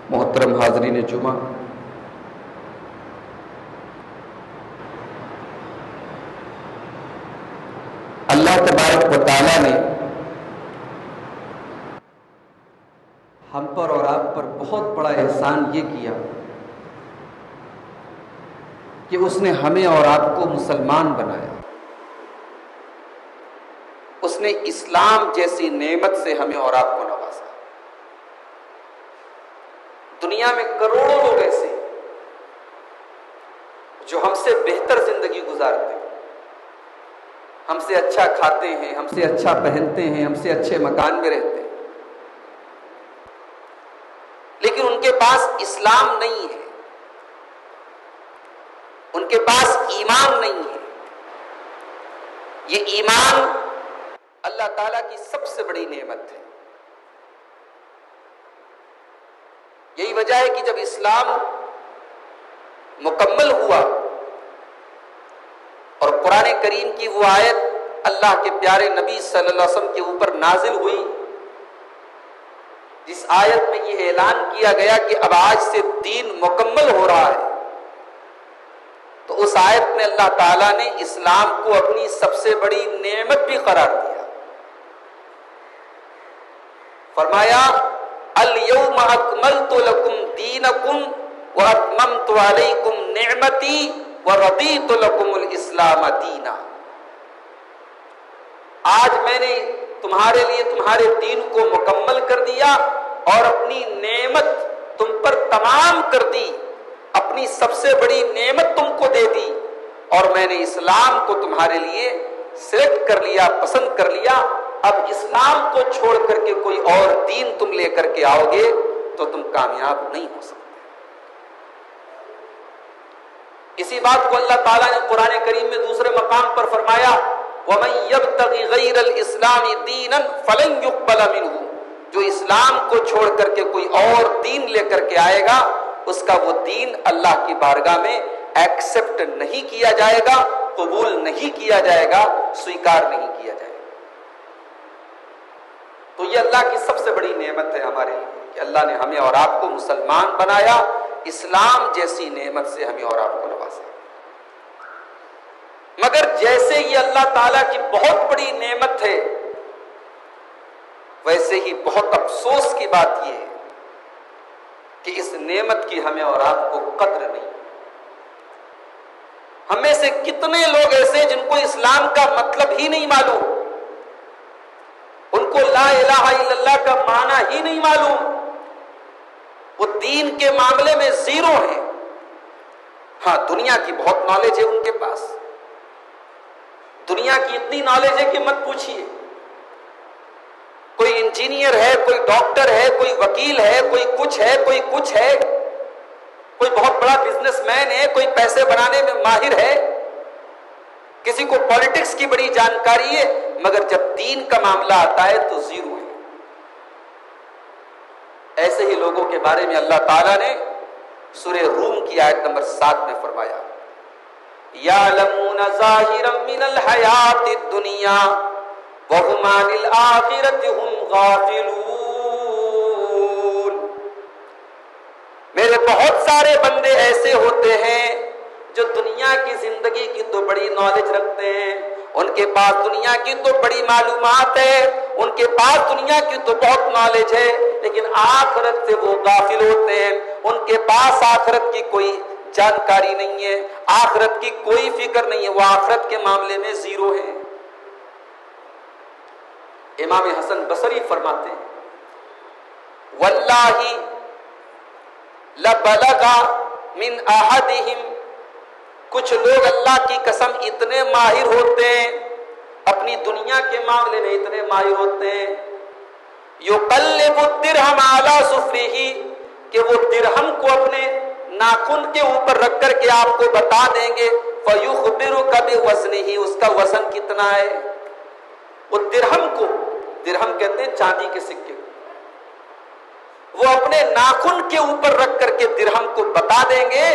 محترم حاضرین جمعہ، اللہ تبارک و تعالیٰ نے ہم پر اور آپ پر بہت بڑا احسان یہ کیا کہ اس نے ہمیں اور آپ کو مسلمان بنایا۔ اس نے اسلام جیسی نعمت سے ہمیں اور آپ کو نوازا۔ دنیا میں کروڑوں لوگ ایسے ہیں جو ہم سے بہتر زندگی گزارتے ہیں، ہم سے اچھا کھاتے ہیں، ہم سے اچھا پہنتے ہیں، ہم سے اچھے مکان میں رہتے ہیں، لیکن ان کے پاس اسلام نہیں ہے، ان کے پاس ایمان نہیں ہے۔ یہ ایمان اللہ تعالیٰ کی سب سے بڑی نعمت ہے۔ یہی وجہ ہے کہ جب اسلام مکمل ہوا اور قرآن کریم کی وہ آیت اللہ کے پیارے نبی صلی اللہ علیہ وسلم کے اوپر نازل ہوئی جس آیت میں یہ اعلان کیا گیا کہ اب آج سے دین مکمل ہو رہا ہے، تو اس آیت میں اللہ تعالیٰ نے اسلام کو اپنی سب سے بڑی نعمت بھی قرار دیا۔ فرمایا الیوم اکملت لکم دینکم واتممت علیکم نعمتی ورضیت لکم الاسلام دینا۔ آج میں نے تمہارے لیے تمہارے دین کو مکمل کر دیا اور اپنی نعمت تم پر تمام کر دی، اپنی سب سے بڑی نعمت تم کو دے دی، اور میں نے اسلام کو تمہارے لیے سلیکٹ کر لیا، پسند کر لیا۔ اب اسلام کو چھوڑ کر کے کوئی اور دین تم لے کر کے آؤ گے تو تم کامیاب نہیں ہو سکتے۔ اسی بات کو اللہ تعالیٰ نے قرآن کریم میں دوسرے مقام پر فرمایا وَمَن يَبْتَغِ غَيْرَ الْإِسْلَامِ دِينًا فَلَن يُقْبَلَ مِنْهُ، جو اسلام کو چھوڑ کر کے کوئی اور دین لے کر کے آئے گا اس کا وہ دین اللہ کی بارگاہ میں ایکسپٹ نہیں کیا جائے گا، قبول نہیں کیا جائے گا، سویکار نہیں کیا جائے گا۔ تو یہ اللہ کی سب سے بڑی نعمت ہے ہمارے لیے کہ اللہ نے ہمیں اور آپ کو مسلمان بنایا، اسلام جیسی نعمت سے ہمیں اور آپ کو نوازا۔ مگر جیسے یہ اللہ تعالیٰ کی بہت بڑی نعمت ہے، ویسے ہی بہت افسوس کی بات یہ ہے کہ اس نعمت کی ہمیں اور آپ کو قدر نہیں۔ ہم میں سے کتنے لوگ ایسے جن کو اسلام کا مطلب ہی نہیں معلوم، ان کو لا الہ الا اللہ کا معنی ہی نہیں معلوم، وہ دین کے معاملے میں زیرو ہیں۔ ہاں، دنیا کی بہت نالج ہے ان کے پاس، دنیا کی اتنی نالج ہے کہ مت پوچھیے۔ کوئی انجینئر ہے، کوئی ڈاکٹر ہے، کوئی وکیل ہے، کوئی کچھ ہے، کوئی کچھ ہے، کوئی بہت بڑا بزنس مین ہے، کوئی پیسے بنانے میں ماہر ہے، کسی کو پالیٹکس کی بڑی جانکاری ہے، مگر جب دین کا معاملہ آتا ہے تو زیرو ہے۔ ایسے ہی لوگوں کے بارے میں اللہ تعالیٰ نے سورہ روم کی آیت نمبر 7 میں فرمایا یعلمون ظاہرا من الحیات الدنیا وہم عن الآخرۃ ہم غافلون۔ میرے بہت سارے بندے ایسے ہوتے ہیں جو دنیا کی زندگی کی تو بڑی نالج رکھتے ہیں، ان کے پاس دنیا کی تو بڑی معلومات ہے، ان کے پاس دنیا کی تو بہت نالج ہے، لیکن آخرت سے وہ غافل ہوتے ہیں۔ ان کے پاس آخرت کی کوئی جانکاری نہیں ہے، آخرت کی کوئی فکر نہیں ہے، وہ آخرت کے معاملے میں زیرو ہے۔ امام حسن بصری فرماتے ہیں واللہ لبلغ من احدہم، کچھ لوگ اللہ کی قسم اتنے ماہر ہوتے ہیں، اپنی دنیا کے معاملے میں اتنے ماہر ہوتے ہیں، یقلب الدرہم علی صفرہ، کہ وہ درہم کو اپنے ناخن کے اوپر رکھ کر کے آپ کو بتا دیں گے فیخبرک بوزنہ، اس کا وزن کتنا ہے۔ وہ درہم کو، درہم کہتے ہیں چاندی کے سکے، وہ اپنے ناخن کے اوپر رکھ کر کے درہم کو بتا دیں گے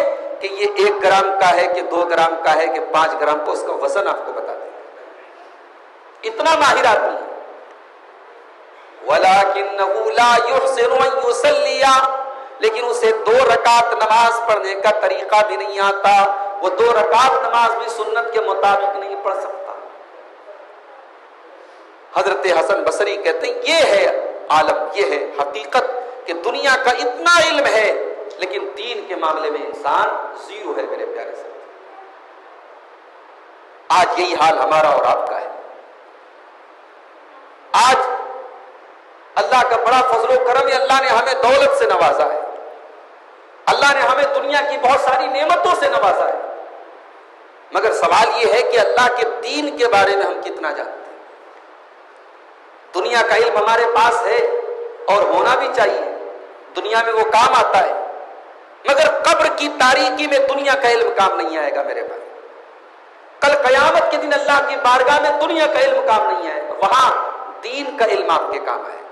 کہ یہ 1 گرام کا ہے کہ 2 گرام کا ہے کہ 5 گرام کا، اس کا وزن آپ کو بتا دیں گے۔ اتنا ماہر آدمی ہے۔ وَلَكِنَّهُ لَا يُحْسِنُ أَن يُصَلِّيَ، لیکن اسے 2 رکعت نماز پڑھنے کا طریقہ بھی نہیں آتا، وہ 2 رکعت نماز بھی سنت کے مطابق نہیں پڑھ سکتا۔ حضرت حسن بصری کہتے ہیں یہ ہے عالم، یہ ہے حقیقت کہ دنیا کا اتنا علم ہے لیکن دین کے معاملے میں انسان زیرو ہے میرے پیارے سے۔ آج یہی حال ہمارا اور آپ کا ہے۔ آج اللہ کا بڑا فضل و کرم ہے، اللہ نے ہمیں دولت سے نوازا ہے، اللہ نے ہمیں دنیا کی بہت ساری نعمتوں سے نوازا ہے، مگر سوال یہ ہے کہ اللہ کے دین کے بارے میں ہم کتنا جانتے ہیں۔ دنیا کا علم ہمارے پاس ہے اور ہونا بھی چاہیے، دنیا میں وہ کام آتا ہے، مگر قبر کی تاریکی میں دنیا کا علم کام نہیں آئے گا میرے بھائی۔ کل قیامت کے دن اللہ کی بارگاہ میں دنیا کا علم کام نہیں آئے گا، وہاں دین کا علم آپ کے کام آئے گا۔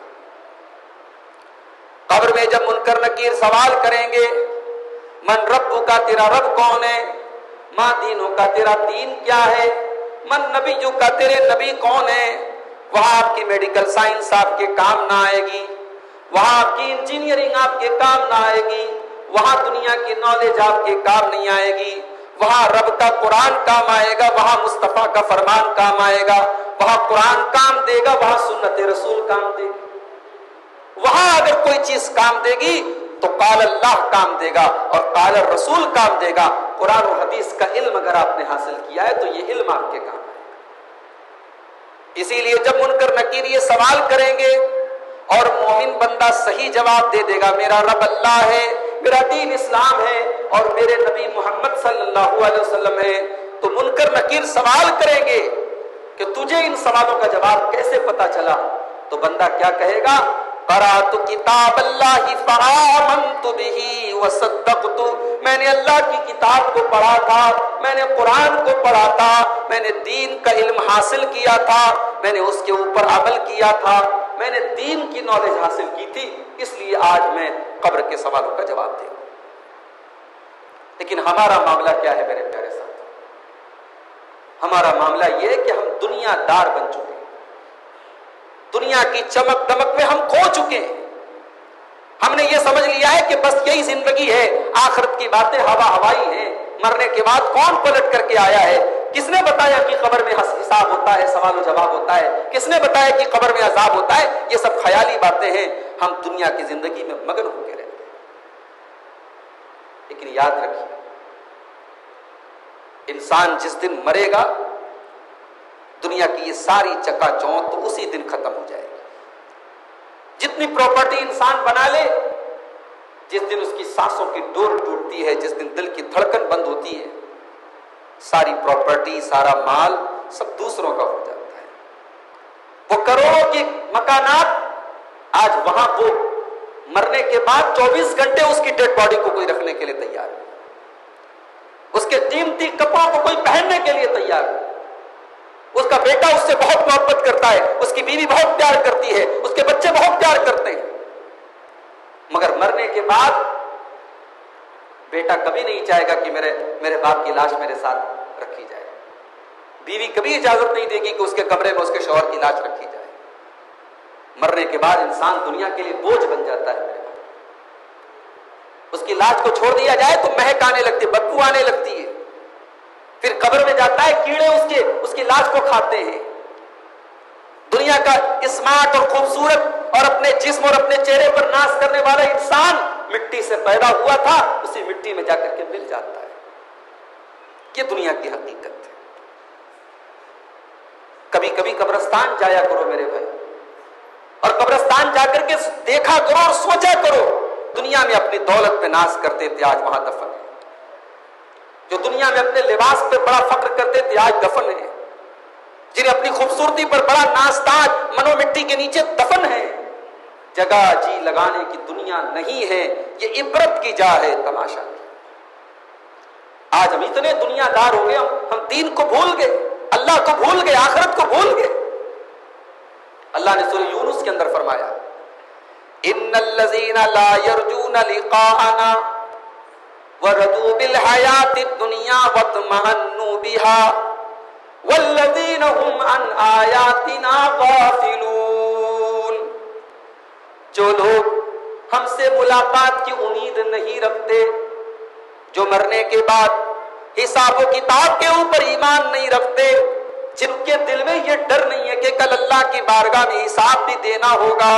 قبر میں جب منکر نکیر سوال کریں گے، من رب کا، تیرا رب کون ہے؟ ماں دینوں کا، تیرا دین کیا ہے؟ من نبیوں کا، تیرے نبی کون ہے؟ وہاں آپ کی میڈیکل سائنس آپ کے کام نہ آئے گی، وہاں آپ کی انجینئرنگ آپ کے کام نہ آئے گی، وہاں دنیا کی نالج آپ کے کام نہیں آئے گی، وہاں رب کا قرآن کام آئے گا، وہاں مصطفیٰ کا فرمان کام آئے گا، وہاں قرآن کام دے گا، وہاں سنت رسول کام دے گی۔ وہاں اگر کوئی چیز کام دے گی تو قال اللہ کام دے گا اور قال الرسول کام دے گا۔ قرآن و حدیث کا علم اگر آپ نے حاصل کیا ہے تو یہ علم آپ کے کام ہے۔ اسی لیے جب منکر نکیر یہ سوال کریں گے اور مومن بندہ صحیح جواب دے دے گا، میرا رب اللہ ہے، میرا دین اسلام ہے اور میرے نبی محمد صلی اللہ علیہ وسلم ہے، تو منکر نکیر سوال کریں گے کہ تجھے ان سوالوں کا جواب کیسے پتا چلا؟ تو بندہ کیا کہے گا؟ قرأت کتاب اللہ فآمنت بہ وصدقت، میں نے اللہ کی کتاب کو پڑھا تھا، میں نے قرآن کو پڑھا تھا، میں نے دین کا علم حاصل کیا تھا، میں نے اس کے اوپر عمل کیا تھا، میں نے دین کی نالج حاصل کی تھی، اس لیے آج میں قبر کے سوالوں کا جواب دے۔ لیکن ہمارا معاملہ کیا ہے میرے پیارے ساتھ؟ ہمارا معاملہ یہ ہے کہ ہم دنیا دار بن چکے ہیں، دنیا کی چمک دمک میں ہم کھو چکے ہیں۔ ہم نے یہ سمجھ لیا ہے کہ بس یہی زندگی ہے، آخرت کی باتیں ہوا ہوائی ہیں، مرنے کے بعد کون پلٹ کر کے آیا ہے؟ کس نے بتایا کہ قبر میں حساب ہوتا ہے، سوال و جواب ہوتا ہے؟ کس نے بتایا کہ قبر میں عذاب ہوتا ہے؟ یہ سب خیالی باتیں ہیں، ہم دنیا کی زندگی میں مگن ہو کے رہتے ہیں۔ لیکن یاد رکھیے، انسان جس دن مرے گا دنیا کی یہ ساری چکا چوند تو اسی دن ختم ہو جائے گی۔ جتنی پراپرٹی انسان بنا لے، جس دن اس کی سانسوں کی ڈور ٹوٹتی ہے، جس دن دل کی دھڑکن بند ہوتی ہے، ساری پراپرٹی، سارا مال سب دوسروں کا ہو جاتا ہے۔ وہ کروڑوں کی مکانات، آج وہاں وہ مرنے کے بعد 24 گھنٹے اس کی ڈیڈ باڈی کو کوئی رکھنے کے لیے تیار ہے، اس کے قیمتی کپڑوں کو کوئی پہننے کے لیے تیار ہے۔ اس کا بیٹا اس سے بہت محبت کرتا ہے، اس کی بیوی بہت پیار کرتی ہے، اس کے بچے بہت پیار کرتے ہیں، مگر مرنے کے بعد بیٹا کبھی نہیں چاہے گا کہ میرے باپ کی لاش میرے ساتھ رکھی جائے، بیوی کبھی اجازت نہیں دے گی کہ اس کے کمرے میں اس کے شوہر کی لاش رکھی جائے۔ مرنے کے بعد انسان دنیا کے لیے بوجھ بن جاتا ہے میرے باپ۔ اس کی لاش کو چھوڑ دیا جائے تو مہک آنے لگتی ہے، بدبو آنے لگتی ہے، پھر قبر میں جاتا ہے، کیڑے اس کی لاش کو کھاتے ہیں۔ دنیا کا اسمارٹ اور خوبصورت اور اپنے جسم اور اپنے چہرے پر ناز کرنے والا انسان مٹی سے پیدا ہوا تھا، اسی مٹی میں جا کر کے مل جاتا ہے۔ یہ دنیا کی حقیقت ہے۔ کبھی کبھی قبرستان جایا کرو میرے بھائی، اور قبرستان جا کر کے دیکھا کرو اور سوچا کرو، دنیا میں اپنی دولت پہ ناز کرتے تھے، آج وہاں دفن ہے۔ جو دنیا میں اپنے لباس پہ بڑا فخر کرتے تھے، آج دفن ہے۔ جنہیں اپنی خوبصورتی پر بڑا ناز تاج منو مٹی کے نیچے دفن ہے۔ جگہ جی لگانے کی دنیا نہیں ہے، یہ عبرت کی جا ہے، تماشا نہیں۔ آج ہم اتنے دنیا دار ہو گئے، ہم دین کو بھول گئے، اللہ کو بھول گئے، آخرت کو بھول گئے۔ اللہ نے سورہ یونس کے اندر فرمایا، ان الذین لا یرجون لقاءنا وَرَضُوا بِالْحَيَاةِ الدُّنْيَا وَاطْمَأَنُّوا بِهَا وَالَّذِينَ هُمْ عَنْ آيَاتِنَا غَافِلُونَ۔ جو لوگ ہم سے ملاقات کی امید نہیں رکھتے، جو مرنے کے بعد حساب و کتاب کے اوپر ایمان نہیں رکھتے، جن کے دل میں یہ ڈر نہیں ہے کہ کل اللہ کی بارگاہ میں حساب بھی دینا ہوگا،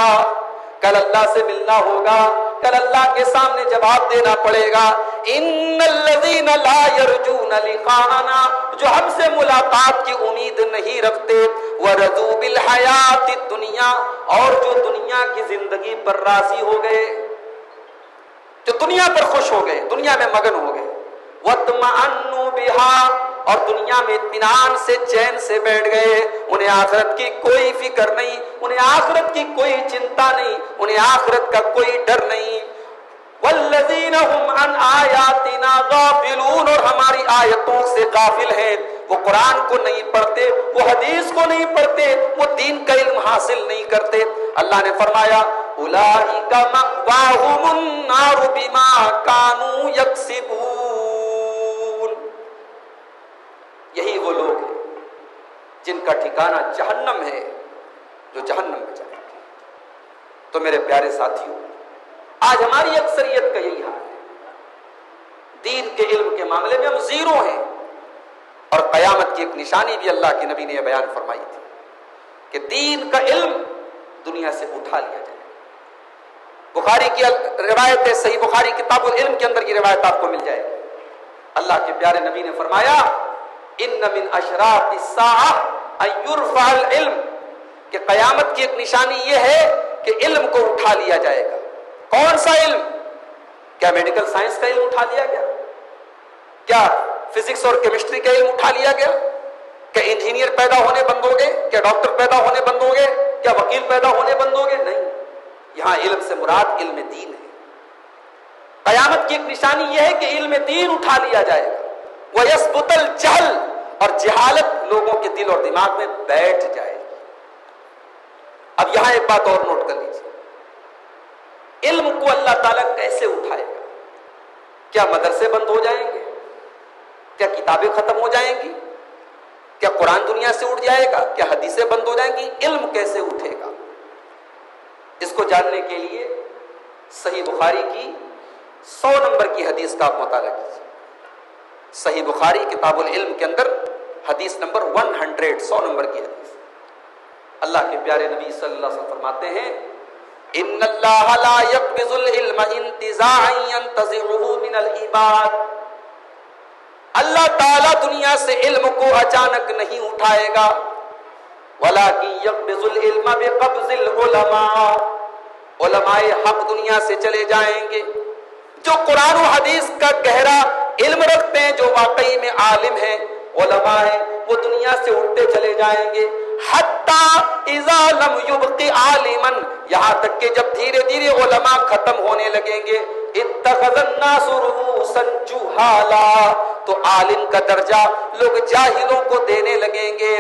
کل اللہ سے ملنا ہوگا، کل اللہ کے سامنے جواب دینا پڑے گا۔ ان الذین لا یرجون لقاءنا، جو ہم سے ملاقات کی امید نہیں رکھتے، ورضوا بالحیات الدنیا، اور جو دنیا کی زندگی پر راضی ہو گئے، جو دنیا پر خوش ہو گئے، دنیا میں مگن ہو گئے، واطمأنوا بها، اور دنیا میں اطمینان سے چین سے بیٹھ گئے، انہیں آخرت کی کوئی فکر نہیں، انہیں آخرت کی کوئی چنتا نہیں، انہیں آخرت کا کوئی ڈر نہیں۔ والذین هم عن آیاتنا غافلون، اور ہماری آیتوں سے غافل ہیں، وہ قرآن کو نہیں پڑھتے، وہ حدیث کو نہیں پڑھتے، وہ دین کا علم حاصل نہیں کرتے۔ اللہ نے فرمایا اولئک مأواہم النار بما کانوا یکسبون، یہی وہ لوگ ہیں جن کا ٹھکانہ جہنم ہے، جو جہنم میں جائیں گے۔ تو میرے پیارے ساتھیوں، آج ہماری اکثریت کا یہی حال ہے، دین کے علم کے معاملے میں ہم زیرو ہیں، اور قیامت کی ایک نشانی بھی اللہ کے نبی نے یہ بیان فرمائی تھی کہ دین کا علم دنیا سے اٹھا لیا جائے۔ بخاری کی روایت ہے، صحیح بخاری کتاب العلم کے اندر یہ روایت آپ کو مل جائے گی۔ اللہ کے پیارے نبی نے فرمایا ان من اشراط الساعہ ان یرفع العلم، کہ قیامت کی ایک نشانی یہ ہے کہ علم کو اٹھا لیا جائے گا۔ کون سا علم؟ کیا میڈیکل سائنس کا علم اٹھا لیا گیا؟ کیا فزکس اور کیمسٹری کا علم اٹھا لیا گیا؟ کیا انجینئر پیدا ہونے بند ہو گئے؟ کیا ڈاکٹر پیدا ہونے بند ہو گئے؟ کیا وکیل پیدا ہونے بند ہو گئے؟ نہیں، یہاں علم سے مراد علم دین ہے۔ قیامت کی ایک نشانی یہ ہے کہ علم دین اٹھا لیا جائے گا۔ وَيَثْبُتَ الْجَهْلُ، اور جہالت لوگوں کے دل اور دماغ میں بیٹھ جائے گی۔ اب یہاں ایک بات اور نوٹ کر لیجیے، علم کو اللہ تعالیٰ کیسے اٹھائے گا؟ کیا مدرسے بند ہو جائیں گے؟ کیا کتابیں ختم ہو جائیں گی؟ کیا قرآن دنیا سے اٹھ جائے گا؟ کیا حدیثیں بند ہو جائیں گی؟ علم کیسے اٹھے گا؟ اس کو جاننے کے لیے صحیح بخاری کی 100 نمبر کی حدیث کا آپ مطالعہ کیجیے۔ صحیح بخاری کتاب العلم کے اندر حدیث نمبر 100 نمبر کی حدیث، اللہ کے پیارے نبی صلی اللہ علیہ وسلم فرماتے ہیں ان اللہ لا يقبض العلم انتزاعا ينتزعه من العباد، اللہ تعالیٰ دنیا سے علم کو اچانک نہیں اٹھائے گا، ولكن يقبض العلم بقبض العلماء، علماء حق دنیا سے چلے جائیں گے، جو قرآن و حدیث کا گہرا علم رکھتے ہیں، جو واقعی میں عالم ہیں، علماء ہیں، وہ دنیا سے اٹھتے چلے جائیں گے، حتی اذا لم یبق عالما، یہاں تک کہ جب دھیرے دھیرے علماء ختم ہونے لگیں گے، اتخذ الناس رؤوسا جہالا، تو عالم کا درجہ لوگ جاہلوں کو دینے لگیں گے۔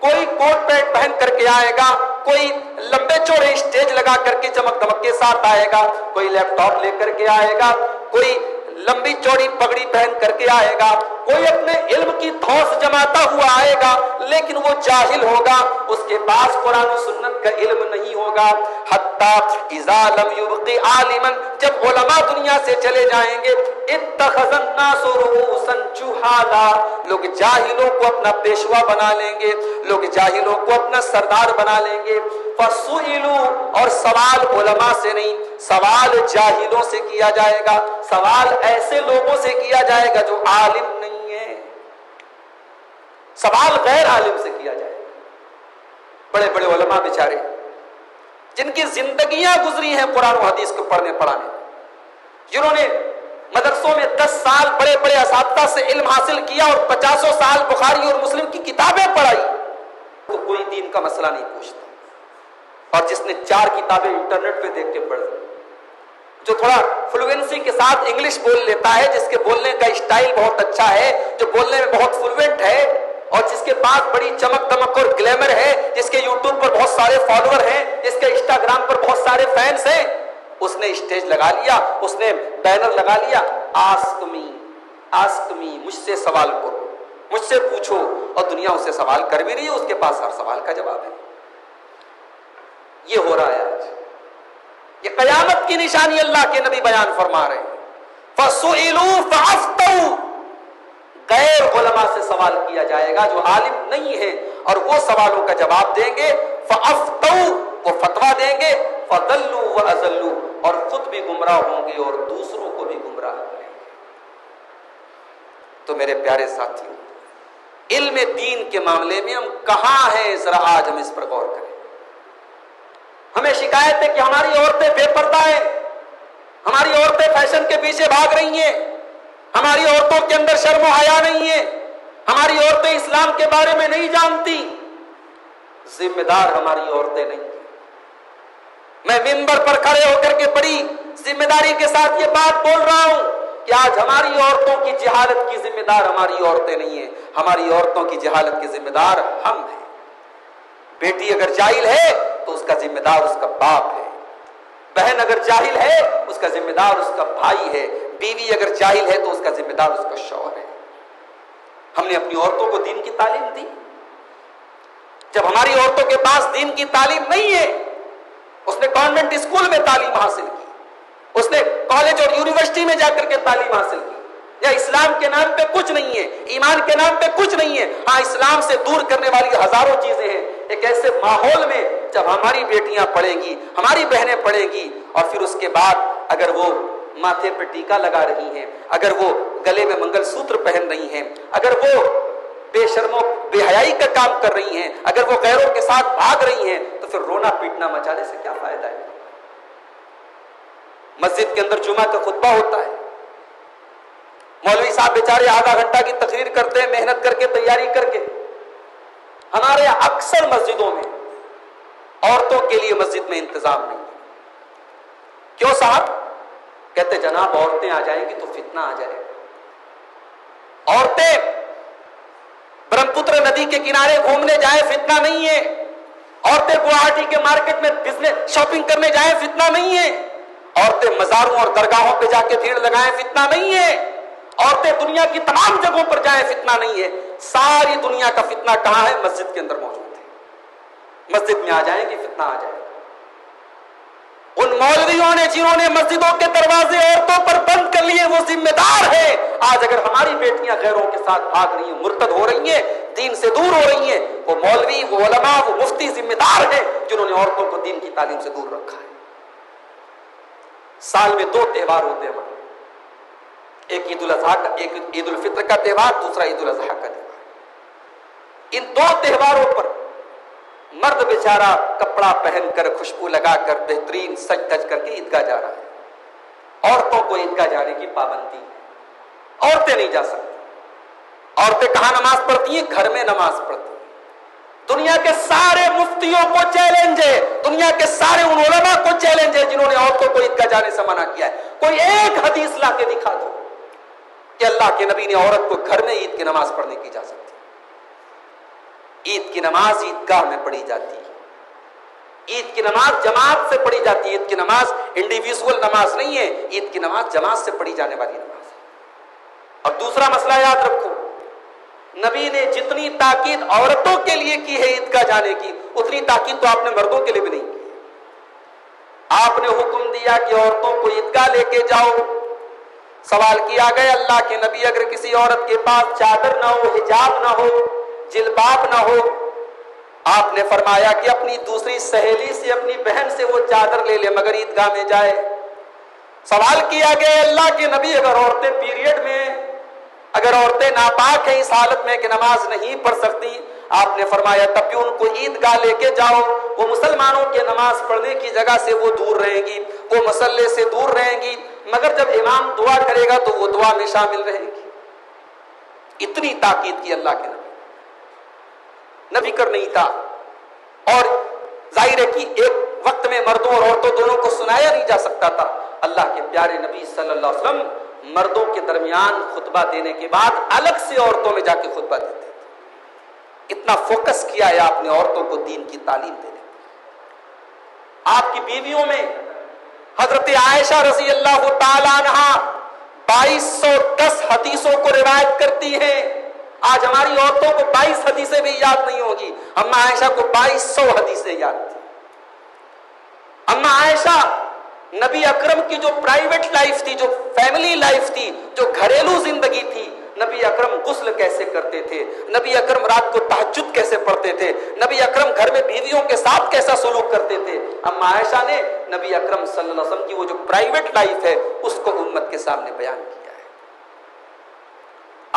کوئی کوٹ پینٹ پہن کر کے آئے گا، کوئی لمبے چوڑے اسٹیج لگا کر کے چمک دمک کے ساتھ آئے گا، کوئی لیپ ٹاپ لے کر کے آئے گا، کوئی لمبی چوڑی پگڑی پہن کر کے آئے گا، کوئی اپنے علم کی دھوس جماتا ہوا آئے گا، لیکن وہ جاہل ہوگا، اس کے پاس قرآن و سنت کا علم نہیں ہوگا۔ حتی اذا لم یبق عالما، جب علماء دنیا سے چلے جائیں گے، اتخذ الناس رؤوسا جہالا، لوگ جاہلوں کو اپنا پیشوا بنا لیں گے، لوگ جاہلوں کو اپنا سردار بنا لیں گے۔ فسئلوا، اور سوال علماء سے نہیں، سوال جاہلوں سے کیا جائے گا، سوال ایسے لوگوں سے کیا جائے گا جو عالم نہیں ہے، سوال غیر عالم سے کیا جائے گا۔ بڑے بڑے علماء بیچارے جن کی زندگیاں گزری ہیں قرآن و حدیث کو پڑھنے پڑھانے، جنہوں نے مدرسوں میں 10 سال بڑے بڑے اساتذہ سے علم حاصل کیا اور 50 سال بخاری اور مسلم کی کتابیں پڑھائی، تو کوئی دین کا مسئلہ نہیں پوچھتا، اور جس نے 4 کتابیں انٹرنیٹ پہ دیکھ کے پڑھ لی، جو تھوڑا فلوئنسی کے ساتھ انگلش بول لیتا ہے، جس کے بولنے کا اسٹائل بہت اچھا ہے، جو بولنے میں بہت فلوئنٹ ہے، اور جس کے پاس بڑی چمک دمک اور گلیمر ہے، جس کے یوٹیوب پر بہت سارے فالوور ہیں، جس کے انسٹاگرام پر بہت سارے فینس ہیں، اس نے اسٹیج لگا لیا، اس نے بینر لگا لیا، آسک می، مجھ سے سوال کرو، مجھ سے پوچھو، اور دنیا اس سے سوال کر بھی رہی ہے، اس کے پاس ہر سوال کا جواب ہے۔ یہ ہو رہا ہے آج، یہ قیامت کی نشانی اللہ کے نبی بیان فرما رہے ہیں. فَسُئِلُوا فَأَفْتَوْا، غیر علماء سے سوال کیا جائے گا جو عالم نہیں ہیں، اور وہ سوالوں کا جواب دیں گے. فَأَفْتَوْا، وہ فتویٰ دیں گے. فَضَلُّوا وَأَضَلُّوا، اور خود بھی گمراہ ہوں گے اور دوسروں کو بھی گمراہ کریں گے. تو میرے پیارے ساتھیوں، علم دین کے معاملے میں ہم کہاں ہیں، ذرا آج ہم اس پر غور کریں. ہمیں شکایت ہے کہ ہماری عورتیں بے پردہ ہیں، ہماری عورتیں فیشن کے پیچھے بھاگ رہی ہیں، ہماری عورتوں کے اندر شرم و حیا نہیں ہے، ہماری عورتیں اسلام کے بارے میں نہیں جانتی. ذمہ دار ہماری عورتیں نہیں ہیں. میں منبر پر کھڑے ہو کر کے بڑی ذمہ داری کے ساتھ یہ بات بول رہا ہوں کہ آج ہماری عورتوں کی جہالت کی ذمہ دار ہماری عورتیں نہیں ہیں، ہماری عورتوں کی جہالت کی ذمہ دار ہم ہیں. بیٹی اگر جاہل ہے تو اس کا ذمہ دار اس کا باپ ہے، بہن اگر جاہل ہے اس کا ذمہ دار اس کا بھائی ہے، بیوی اگر جاہل ہے تو اس کا ذمہ دار اس کا شوہر ہے. ہم نے اپنی عورتوں کو دین کی تعلیم دی. جب ہماری عورتوں کے پاس دین کی تعلیم نہیں ہے، اس نے کانوینٹ اسکول میں تعلیم حاصل کی، اس نے کالج اور یونیورسٹی میں جا کر کے تعلیم حاصل کی، یا اسلام کے نام پہ کچھ نہیں ہے، ایمان کے نام پہ کچھ نہیں ہے. ہاں، اسلام سے دور کرنے والی ہزاروں چیزیں ہیں. ایک ایسے ماحول میں جب ہماری بیٹیاں پڑھیں گی، ہماری بہنیں پڑھیں گی، اور پھر اس کے بعد اگر وہ ماتھے پہ ٹیکا لگا رہی ہیں، اگر وہ گلے میں منگل سوتر پہن رہی ہیں، اگر وہ بے شرموں بے حیائی کا کام کر رہی ہیں، اگر وہ غیروں کے ساتھ بھاگ رہی ہیں، تو پھر رونا پیٹنا مچانے سے کیا فائدہ ہے؟ مسجد کے اندر جمعہ کا خطبہ ہوتا ہے، مولوی صاحب بیچارے آدھا گھنٹہ کی تقریر کرتے ہیں محنت کر کے، تیاری کر کے. ہمارے اکثر مسجدوں میں عورتوں کے لیے مسجد میں انتظام نہیں ہے. کیوں صاحب؟ کہتے جناب عورتیں آ جائیں گی تو فتنہ آ جائے گا. عورتیں برہم پتر ندی کے کنارے گھومنے جائیں فتنہ نہیں ہے. عورتیں گوہاٹی کے مارکیٹ میں بزنس شاپنگ کرنے جائیں فتنہ نہیں ہے. عورتیں مزاروں اور درگاہوں پہ جا کے بھیڑ لگائیں فتنہ نہیں ہے. عورتیں دنیا کی تمام جگہوں پر جائیں فتنہ نہیں ہے. ساری دنیا کا فتنہ کہاں ہے؟ مسجد کے اندر موجود ہے. مسجد میں آ جائیں گی فتنہ آ جائے گا. ان مولویوں نے جنہوں نے مسجدوں کے دروازے عورتوں پر بند کر لیے وہ ذمہ دار ہے. آج اگر ہماری بیٹیاں غیروں کے ساتھ بھاگ رہی ہیں، مرتد ہو رہی ہیں، دین سے دور ہو رہی ہیں، وہ مولوی، وہ علماء، وہ مفتی ذمہ دار ہیں جنہوں نے عورتوں کو دین کی تعلیم سے دور رکھا ہے. سال میں 2 تہوار ہوتے ہیں ہمارے، ایک عید الاضحیٰ کا، ایک عید الفطر کا تہوار، دوسرا عید الاضحیٰ کا تہوار. ان 2 تہواروں پر مرد بیچارہ کپڑا پہن کر، خوشبو لگا کر، بہترین سج دج کر کے عیدگاہ جا رہا ہے. عورتوں کو عیدگاہ جانے کی پابندی ہے، عورتیں نہیں جا سکتی. عورتیں کہاں نماز پڑھتی ہیں؟ گھر میں نماز پڑھتی ہیں. دنیا کے سارے مفتیوں کو چیلنج ہے، دنیا کے سارے ان علماء کو چیلنج ہے جنہوں نے عورتوں کو عیدگاہ جانے سے منع کیا ہے. کوئی ایک حدیث لا کے دکھا دو کہ اللہ کے نبی نے عورت کو گھر میں عید کی نماز پڑھنے کی اجازت دی. عید کی نماز عیدگاہ میں پڑھی جاتی ہے. عید کی نماز جماعت سے پڑھی جاتی ہے. عید کی نماز انڈیویژول نماز نہیں ہے، عید کی نماز جماعت سے پڑھی جانے والی نماز ہے. اور دوسرا مسئلہ یاد رکھو، نبی نے جتنی تاکید عورتوں کے لیے کی ہے عیدگاہ جانے کی، اتنی تاکید تو آپ نے مردوں کے لیے بھی نہیں کی. آپ نے حکم دیا کہ عورتوں کو عیدگاہ لے کے جاؤ. سوال کیا گیا اللہ کے نبی اگر کسی عورت کے پاس چادر نہ ہو، حجاب نہ ہو، جلباب نہ ہو، آپ نے فرمایا کہ اپنی دوسری سہیلی سے، اپنی بہن سے وہ چادر لے لے مگر عیدگاہ میں جائے. سوال کیا گیا اللہ کے نبی اگر عورتیں پیریڈ میں، اگر عورتیں ناپاک ہیں اس حالت میں کہ نماز نہیں پڑھ سکتی، آپ نے فرمایا تب بھی ان کو عیدگاہ لے کے جاؤ. وہ مسلمانوں کے نماز پڑھنے کی جگہ سے وہ دور رہیں گی، وہ مصلے سے دور رہیں گی، مگر جب امام دعا کرے گا تو وہ دعا میں شامل رہے گی. اتنی تاکید کی اللہ کے نبی کر نہیں تھا. اور ظاہر ہے کہ ایک وقت میں مردوں اور عورتوں دونوں کو سنایا نہیں جا سکتا تھا. اللہ کے پیارے نبی صلی اللہ علیہ وسلم مردوں کے درمیان خطبہ دینے کے بعد الگ سے عورتوں میں جا کے خطبہ دیتے تھے. اتنا فوکس کیا ہے آپ نے عورتوں کو دین کی تعلیم دینے. آپ کی بیویوں میں حضرت عائشہ رضی اللہ تعالی عنہا 2210 حدیثوں کو روایت کرتی ہیں. آج ہماری عورتوں کو 22 حدیثیں بھی یاد نہیں ہوگی. اما عائشہ کو 2200 حدیثیں یاد تھی. اما عائشہ نبی اکرم کی جو پرائیویٹ لائف تھی، جو فیملی لائف تھی، جو گھریلو زندگی تھی، نبی اکرم غسل کیسے کرتے تھے، نبی اکرم رات کو تہجد کیسے پڑھتے تھے، نبی اکرم گھر میں بیویوں کے ساتھ کیسا سلوک کرتے تھے، اما عائشہ نے نبی اکرم صلی اللہ علیہ وسلم کی وہ جو پرائیویٹ لائف ہے اس کو امت کے سامنے بیان کیا ہے۔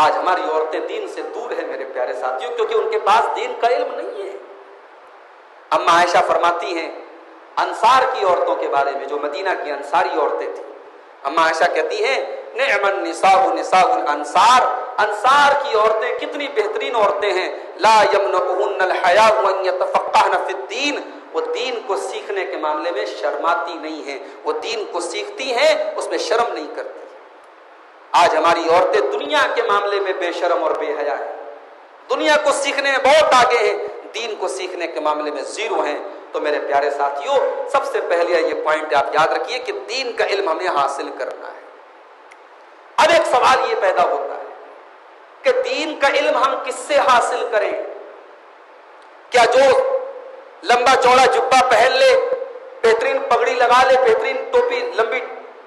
آج ہماری عورتیں دین سے دور ہیں میرے پیارے ساتھیوں، کیونکہ ان کے پاس دین کا علم نہیں ہے۔ اما عائشہ فرماتی ہیں انصار کی عورتوں کے بارے میں، جو مدینہ کی انصاری عورتیں تھیں، اما عائشہ کہتی ہیں نعم النساء نساء الانصار، انصار کی عورتیں کتنی بہترین عورتیں ہیں، لا یمنعهن الحیاء ان یتفقهن فی الدین، وہ دین کو سیکھنے کے معاملے میں شرماتی نہیں ہیں، وہ دین کو سیکھتی ہیں، اس میں شرم نہیں کرتی۔ آج ہماری عورتیں دنیا کے معاملے میں بے شرم اور بے حیا ہیں، دنیا کو سیکھنے میں بہت آگے ہیں، دین کو سیکھنے کے معاملے میں زیرو ہیں۔ تو میرے پیارے ساتھیوں، سب سے پہلے یہ پوائنٹ آپ یاد رکھیے کہ دین کا علم ہمیں حاصل کرنا ہے۔ اب ایک سوال یہ پیدا ہوتا ہے کہ دین کا علم ہم کس سے حاصل کریں؟ کیا جو لمبا چوڑا جبہ پہن لے، بہترین پگڑی لگا لے، بہترین ٹوپی، لمبی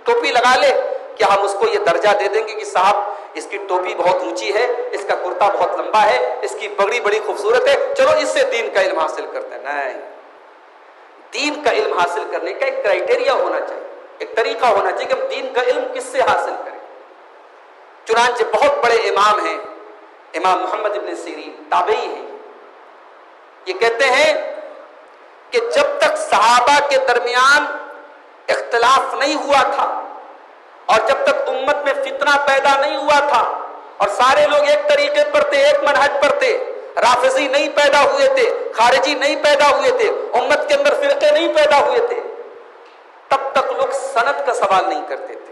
ٹوپی لگا لے، کیا ہم اس کو یہ درجہ دے دیں گے کہ صاحب اس کی ٹوپی بہت اونچی ہے، اس کا کرتا بہت لمبا ہے، اس کی پگڑی بڑی خوبصورت ہے، چلو اس سے دین کا علم حاصل کرتے ہیں؟ نہیں، دین کا علم حاصل کرنے کا ایک کرائٹیریا ہونا چاہیے، ایک طریقہ ہونا چاہیے کہ ہم دین کا علم کس سے حاصل کریں۔ چنانچہ بہت بڑے امام ہیں، امام محمد ابن سیرین، تابعی ہیں، یہ کہتے ہیں کہ جب تک صحابہ کے درمیان اختلاف نہیں ہوا تھا اور جب تک امت میں فتنہ پیدا نہیں ہوا تھا اور سارے لوگ ایک طریقے پر تھے، ایک منہج پر تھے، رافضی نہیں پیدا ہوئے تھے، خارجی نہیں پیدا ہوئے تھے، امت کے اندر فرقے نہیں پیدا ہوئے تھے، تب تک لوگ سند کا سوال نہیں کرتے تھے۔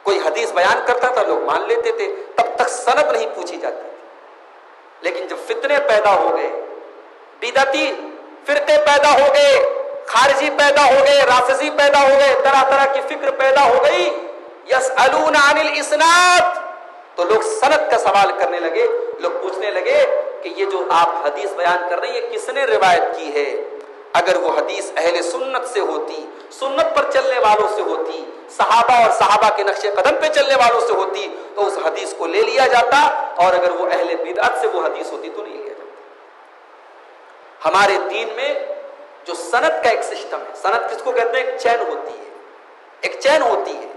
کوئی حدیث بیان کرتا تھا لوگ مان لیتے تھے، تب تک سند نہیں پوچھی جاتی تھی۔ لیکن جب فتنے پیدا ہو گئے، بدعتی فرقے پیدا ہو گئے، خارجی پیدا ہو گئے، رافضی پیدا ہو گئے، طرح طرح کی فکر پیدا ہو گئی، یسألون عن الاسناد، تو لوگ سند کا سوال کرنے لگے، لوگ پوچھنے لگے کہ یہ جو آپ حدیث بیان کر رہے ہیں یہ کس نے روایت کی ہے؟ اگر وہ حدیث اہل سنت سے ہوتی، سنت پر چلنے والوں سے ہوتی، صحابہ اور صحابہ کے نقش قدم پہ چلنے والوں سے ہوتی تو اس حدیث کو لے لیا جاتا، اور اگر وہ اہل بدعت سے وہ حدیث ہوتی تو نہیں لیا جاتا۔ ہمارے دین میں جو سند کا ایک سسٹم ہے، سند کس کو کہتے ہیں؟ ایک چین ہوتی ہے، ایک چین ہوتی ہے۔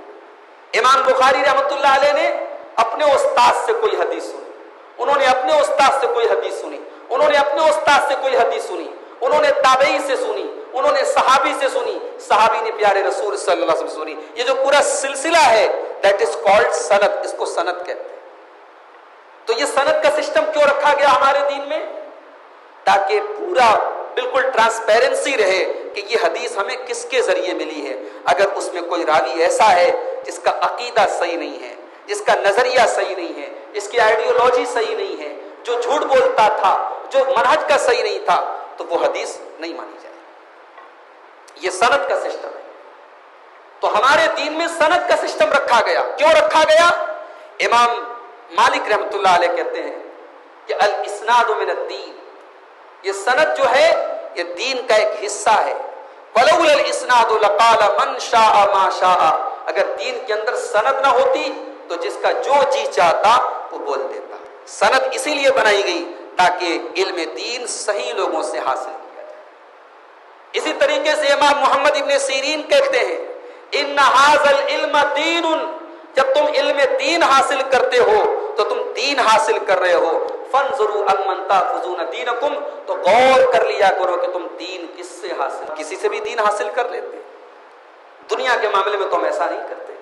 امام بخاری رحمۃ اللہ علیہ نے اپنے استاد سے کوئی حدیث سنی، انہوں نے اپنے استاد سے کوئی حدیث سنی، انہوں نے اپنے استاد سے کوئی حدیث سنی، انہوں نے تابعی سے سنی، انہوں نے صحابی سے سنی، صحابی نے پیارے رسول صلی اللہ علیہ وسلم سنی۔ یہ جو پورا سلسلہ ہے دیٹ از کالڈ سند، اس کو سند کہتے ہیں۔ تو یہ سند کا سسٹم کیوں رکھا گیا ہمارے دین میں؟ تاکہ پورا بالکل ٹرانسپیرنسی رہے کہ یہ حدیث ہمیں کس کے ذریعے ملی ہے۔ اگر اس میں کوئی راوی ایسا ہے جس کا عقیدہ صحیح نہیں ہے، جس کا نظریہ صحیح نہیں ہے، جس کی آئیڈیالوجی صحیح نہیں ہے، جو جھوٹ بولتا تھا، جو منہج کا صحیح نہیں تھا، تو وہ حدیث نہیں مانی جائے۔ یہ سند کا سسٹم ہے۔ تو ہمارے دین میں سند کا سسٹم رکھا گیا۔ کیوں رکھا گیا؟ امام مالک رحمۃ اللہ علیہ کہتے ہیں کہ الاسناد من الدین، یہ سند جو ہے یہ دین کا ایک حصہ ہے۔ ولولا الاسناد لقال من شاء ما شاء، اگر دین کے اندر سند نہ ہوتی تو جس کا جو جی چاہتا وہ بول دیتا۔ سند اسی لیے بنائی گئی تاکہ علم دین صحیح لوگوں سے حاصل کیا جائے۔ اسی طریقے سے امام محمد ابن سیرین کہتے ہیں ان ھذا العلم دین، جب تم علم دین حاصل کرتے ہو تو تم دین حاصل کر رہے ہو۔ فانظروا امن تاخذون دینکم، تو غور کر لیا کرو کہ تم دین کس سے حاصل، کسی سے بھی دین حاصل کر لیتے۔ دنیا کے معاملے میں تو ہم ایسا نہیں کرتے۔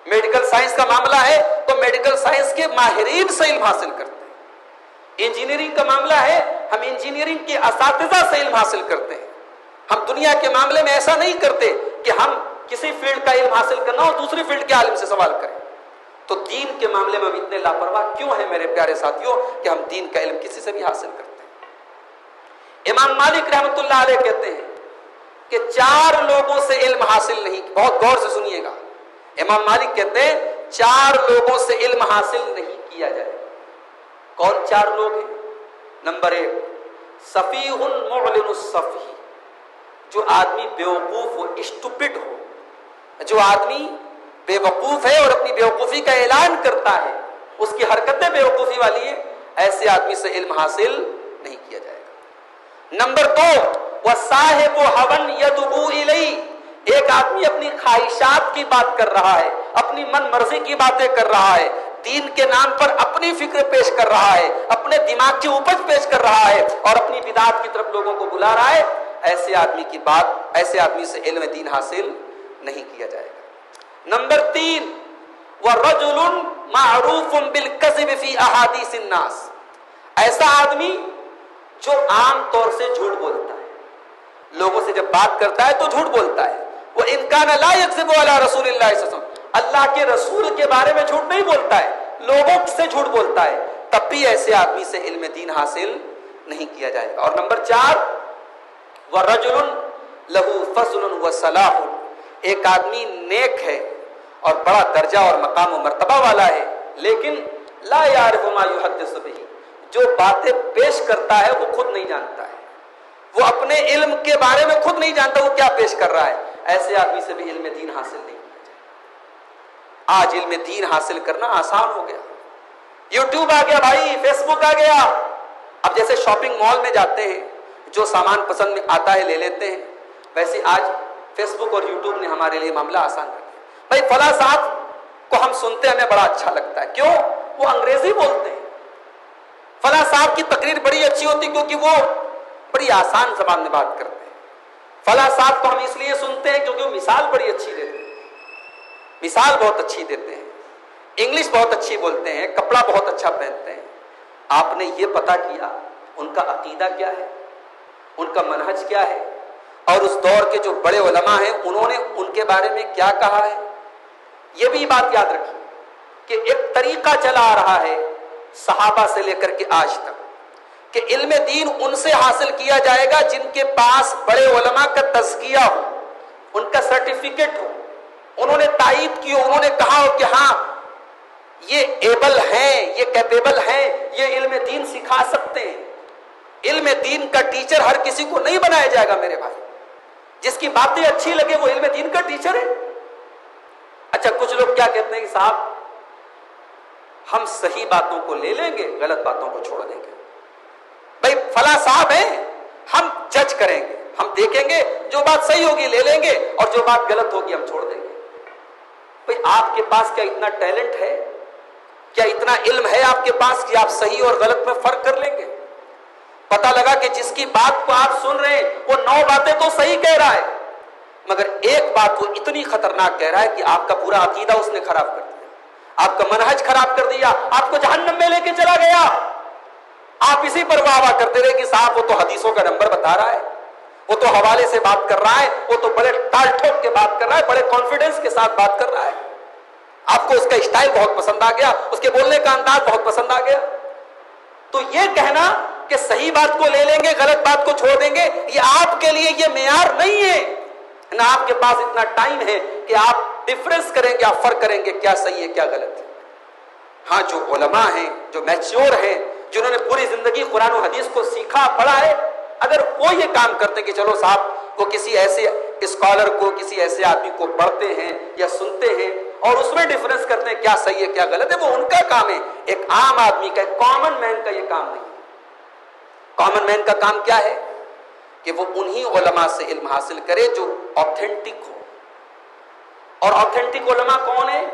میڈیکل سائنس کا معاملہ ہے تو میڈیکل سائنس کے ماہرین سے علم حاصل کرتے ہیں۔ انجینئرنگ کا معاملہ ہے، ہم انجینئرنگ کے اساتذہ سے علم حاصل کرتے ہیں۔ ہم دنیا کے معاملے میں ایسا نہیں کرتے کہ ہم کسی فیلڈ کا علم حاصل کرنا اور دوسری فیلڈ کے عالم سے سوال کریں۔ تو دین کے معاملے میں ہم اتنے لاپرواہ کیوں ہیں میرے پیارے ساتھیوں کہ ہم دین کا علم کسی سے بھی حاصل کرتے ہیں؟ امام مالک رحمۃ اللہ علیہ کہتے ہیں کہ 4 لوگوں سے علم حاصل نہیں، بہت غور سے سنیے گا، امام مالک کہتے ہیں 4 لوگوں سے علم حاصل نہیں کیا جائے۔ کون 4 لوگ ہیں؟ نمبر 1 سفیہ معلن السفہ، جو آدمی بیوقوف ہو، اسٹوپڈ ہو، جو آدمی بے وقوف ہے اور اپنی بیوقوفی کا اعلان کرتا ہے، اس کی حرکتیں بیوقوفی والی ہیں، ایسے آدمی سے علم حاصل نہیں کیا جائے گا۔ نمبر 2، وَصَاحِبُ هَوًى يَدْعُو إِلَيْهِ، ایک آدمی اپنی خواہشات کی بات کر رہا ہے، اپنی من مرضی کی باتیں کر رہا ہے، دین کے نام پر اپنی فکر پیش کر رہا ہے، اپنے دماغ کی اپج پیش کر رہا ہے اور اپنی بدعات کی طرف لوگوں کو بلا رہا ہے، ایسے آدمی کی بات، ایسے آدمی سے علم دین حاصل نہیں کیا جائے گا۔ نمبر 3، وَرَجُلٌ مَعْرُوفٌ بِالْكَذِبِ فِي أَحَادِيثِ النَّاسِ، ایسا آدمی جو عام طور سے جھوٹ بولتا ہے، لوگوں سے جب بات کرتا ہے تو جھوٹ بولتا ہے۔ وَإِنْ كَانَ لَا يَكْذِبُ عَلَى رَسُولِ اللَّهِ صلی اللہ علیہ وسلم، اللہ کے رسول کے بارے میں جھوٹ نہیں بولتا ہے، لوگوں سے جھوٹ بولتا ہے، تب بھی ایسے آدمی سے علم دین حاصل نہیں کیا جائے گا۔ اور نمبر 4، وَرَجُلٌ لَهُ فَضْلٌ وَصَلَاحٌ، ایک آدمی نیک ہے اور بڑا درجہ اور مقام و مرتبہ والا ہے، لیکن لا يعرف ما يحدث به، جو باتیں پیش کرتا ہے وہ خود نہیں جانتا ہے، وہ اپنے علم کے بارے میں خود نہیں جانتا وہ کیا پیش کر رہا ہے، ایسے آدمی سے بھی علم دین حاصل نہیں کیا جائے۔ آج علم دین حاصل کرنا آسان ہو گیا، یوٹیوب آ گیا بھائی، فیس بک آ گیا، اب جیسے شاپنگ مال میں جاتے ہیں، جو سامان پسند میں آتا ہے لے لیتے ہیں، ویسے آج فیس بک اور یوٹیوب نے ہمارے لیے معاملہ آسان کر دیا۔ بھائی فلاں صاحب کو ہم سنتے ہیں، ہمیں بڑا اچھا لگتا ہے، کیوں؟ وہ انگریزی بولتے ہیں۔ فلاں صاحب کی تقریر بڑی اچھی ہوتی کیونکہ وہ بڑی آسان زبان میں بات کرتے ہیں۔ فلاں صاحب کو ہم اس لیے سنتے ہیں کیونکہ وہ مثال بڑی اچھی دیتے ہیں، مثال بہت اچھی دیتے ہیں، انگلش بہت اچھی بولتے ہیں، کپڑا بہت اچھا پہنتے ہیں۔ آپ نے یہ پتا کیا ان کا عقیدہ کیا ہے، ان کا منہج کیا ہے، اور اس دور کے جو بڑے علماء ہیں انہوں نے ان کے بارے میں کیا کہا ہے؟ یہ بھی بات یاد رکھیے کہ ایک طریقہ چلا آ رہا ہے صحابہ سے لے کر کے آج تک کہ علم دین ان سے حاصل کیا جائے گا جن کے پاس بڑے علماء کا تزکیہ ہو، ان کا سرٹیفکیٹ ہو، انہوں نے تائید کی ہو، انہوں نے کہا ہو کہ ہاں یہ ایبل ہیں، یہ کیپیبل ہیں، یہ علم دین سکھا سکتے ہیں۔ علم دین کا ٹیچر ہر کسی کو نہیں بنایا جائے گا میرے بھائی، جس کی باتیں اچھی لگے وہ علم دین کا ٹیچر ہے۔ اچھا کچھ لوگ کیا کہتے ہیں کہ صاحب ہم صحیح باتوں کو لے لیں گے، غلط باتوں کو چھوڑ دیں گے۔ بھائی فلاں صاحب ہیں، ہم جج کریں گے، ہم دیکھیں گے جو بات صحیح ہوگی لے لیں گے اور جو بات غلط ہوگی ہم چھوڑ دیں گے۔ بھائی آپ کے پاس کیا اتنا ٹیلنٹ ہے، کیا اتنا علم ہے آپ کے پاس کہ آپ صحیح اور غلط میں فرق کر لیں گے؟ پتہ لگا کہ جس کی بات کو آپ سن رہے ہیں وہ 9 باتیں تو صحیح کہہ رہا ہے، مگر ایک بات وہ اتنی خطرناک کہہ رہا ہے کہ آپ کا پورا عقیدہ اس نے خراب کر دیا، آپ کا منہج خراب کر دیا، آپ کو جہنم میں لے کے چلا گیا۔ آپ اسی پر واہ کرتے رہے کہ صاحب وہ تو حدیثوں کا نمبر بتا رہا ہے، وہ تو حوالے سے بات کر رہا ہے، وہ تو بڑے ٹال ٹھوک کے بات کر رہا ہے، بڑے کانفیڈنس کے ساتھ بات کر رہا ہے۔ آپ کو اس کا اسٹائل بہت پسند آ گیا، اس کے بولنے کا انداز بہت پسند آ گیا۔ تو یہ کہنا کہ صحیح بات کو لے لیں گے غلط بات کو چھوڑ دیں گے، یہ آپ کے لیے یہ معیار نہیں ہے، نہ آپ کے پاس اتنا ٹائم ہے کہ آپ ڈفرنس کریں گے، آپ فرق کریں گے کیا صحیح ہے کیا غلط ہے۔ ہاں جو علماء ہیں، جو میچور ہیں، جنہوں نے پوری زندگی قرآن و حدیث کو سیکھا پڑھا ہے، اگر وہ یہ کام کرتے کہ چلو صاحب وہ کسی ایسے اسکالر کو، کسی ایسے آدمی کو پڑھتے ہیں یا سنتے ہیں اور اس میں ڈفرنس کرتے ہیں کیا صحیح ہے کیا غلط ہے، وہ ان کا کام ہے، ایک عام آدمی کا، ایک کامن مین کا یہ کام نہیں ہے۔ کامن مین کا کام کیا ہے کہ وہ انہی علماء سے علم حاصل کرے جو آتھینٹک ہو، اور آتھینٹک علماء کون ہیں؟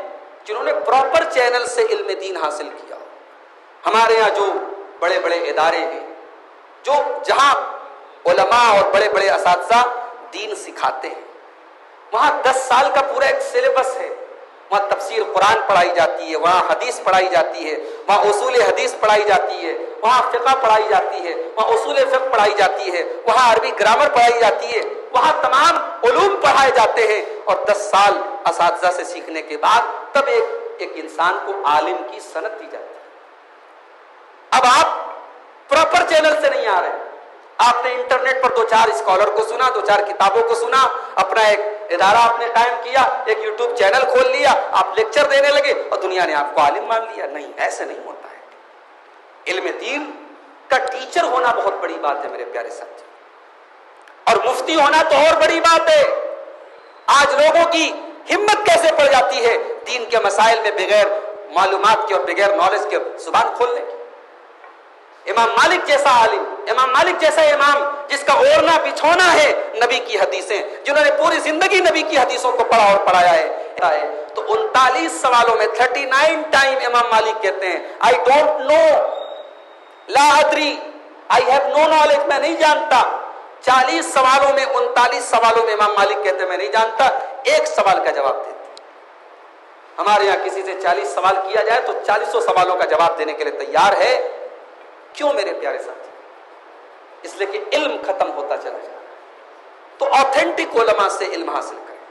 جنہوں نے پراپر چینل سے علم دین حاصل کیا۔ ہمارے ہاں جو بڑے بڑے ادارے ہیں، جو جہاں علماء اور بڑے بڑے اساتذہ دین سکھاتے ہیں، وہاں 10 سال کا پورا ایک سلیبس ہے، وہاں تفسیر قرآن پڑھائی جاتی ہے، وہاں حدیث پڑھائی جاتی ہے، وہاں اصول حدیث پڑھائی جاتی ہے، وہاں فقہ پڑھائی جاتی ہے، وہاں اصول فقہ پڑھائی جاتی ہے، وہاں عربی گرامر پڑھائی جاتی ہے، وہاں تمام علوم پڑھائے جاتے ہیں، اور 10 سال اساتذہ سے سیکھنے کے بعد تب ایک انسان کو عالم کی سند دی جاتی ہے۔ اب آپ پراپر چینل سے نہیں آ رہے، آپ نے انٹرنیٹ پر 2-4 اسکالر کو سنا، 2-4 کتابوں کو سنا، اپنا ایک ادارہ آپ نے قائم کیا، ایک یوٹیوب چینل کھول لیا، آپ لیکچر دینے لگے اور دنیا نے آپ کو عالم مان لیا۔ نہیں، ایسے نہیں ہوتا ہے۔ علم دین کا ٹیچر ہونا بہت بڑی بات ہے میرے پیارے ساتھی۔ اور مفتی ہونا تو اور بڑی بات ہے. آج لوگوں کی ہمت کیسے پڑ جاتی ہے دین کے مسائل میں بغیر معلومات کے اور بغیر نالج کے زبان کھولنے کی. امام مالک جیسا عالم، امام مالک جیسا امام جس کا اوڑھنا بچھونا ہے نبی کی حدیثیں، جنہوں نے پوری زندگی نبی کی حدیثوں کو پڑھا اور پڑھایا ہے، تو 39 سوالوں میں 39 ٹائم امام مالک کہتے ہیں آئی ڈونٹ نو، لا ادری، آئی ہیو نو نالج، میں نہیں جانتا. 40 سوالوں میں 39 سوالوں میں امام مالک کہتے ہیں میں نہیں جانتا، ایک سوال کا جواب دیتے. ہمارے یہاں کسی سے 40 سوال کیا جائے تو 40 سوالوں کا جواب دینے کے لیے تیار ہے. کیوں میرے پیارے ساتھی؟ اس لیے کہ علم ختم ہوتا چلا جا رہا ہے. تو آتھینٹک علماء سے علم حاصل کریں.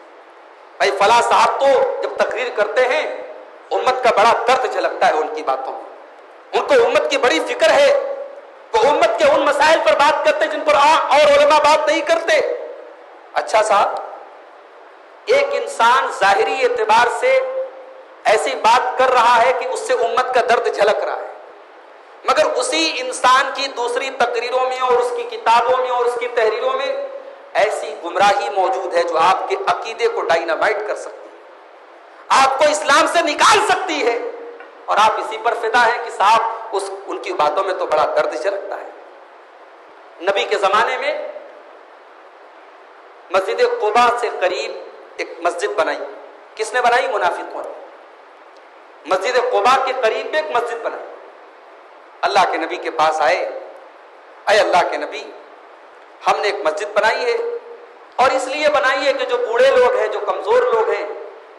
بھائی فلاں صاحب تو جب تقریر کرتے ہیں امت کا بڑا درد جھلکتا ہے ان کی باتوں میں، ان کو امت کی بڑی فکر ہے، وہ امت کے ان مسائل پر بات کرتے جن پر اور علماء بات نہیں کرتے. اچھا صاحب، ایک انسان ظاہری اعتبار سے ایسی بات کر رہا ہے کہ اس سے امت کا درد جھلک رہا ہے، مگر اسی انسان کی دوسری تقریروں میں اور اس کی کتابوں میں اور اس کی تحریروں میں ایسی گمراہی موجود ہے جو آپ کے عقیدے کو ڈائنامائٹ کر سکتی ہے، آپ کو اسلام سے نکال سکتی ہے، اور آپ اسی پر فدا ہیں کہ صاحب ان کی باتوں میں تو بڑا درد جھلکتا ہے. نبی کے زمانے میں مسجد قباء سے قریب ایک مسجد بنائی. کس نے بنائی؟ منافقوں نے. مسجد قباء کے قریب ایک مسجد بنائی. اللہ کے نبی کے پاس آئے، اے اللہ کے نبی، ہم نے ایک مسجد بنائی ہے، اور اس لیے بنائی ہے کہ جو بوڑھے لوگ ہیں، جو کمزور لوگ ہیں،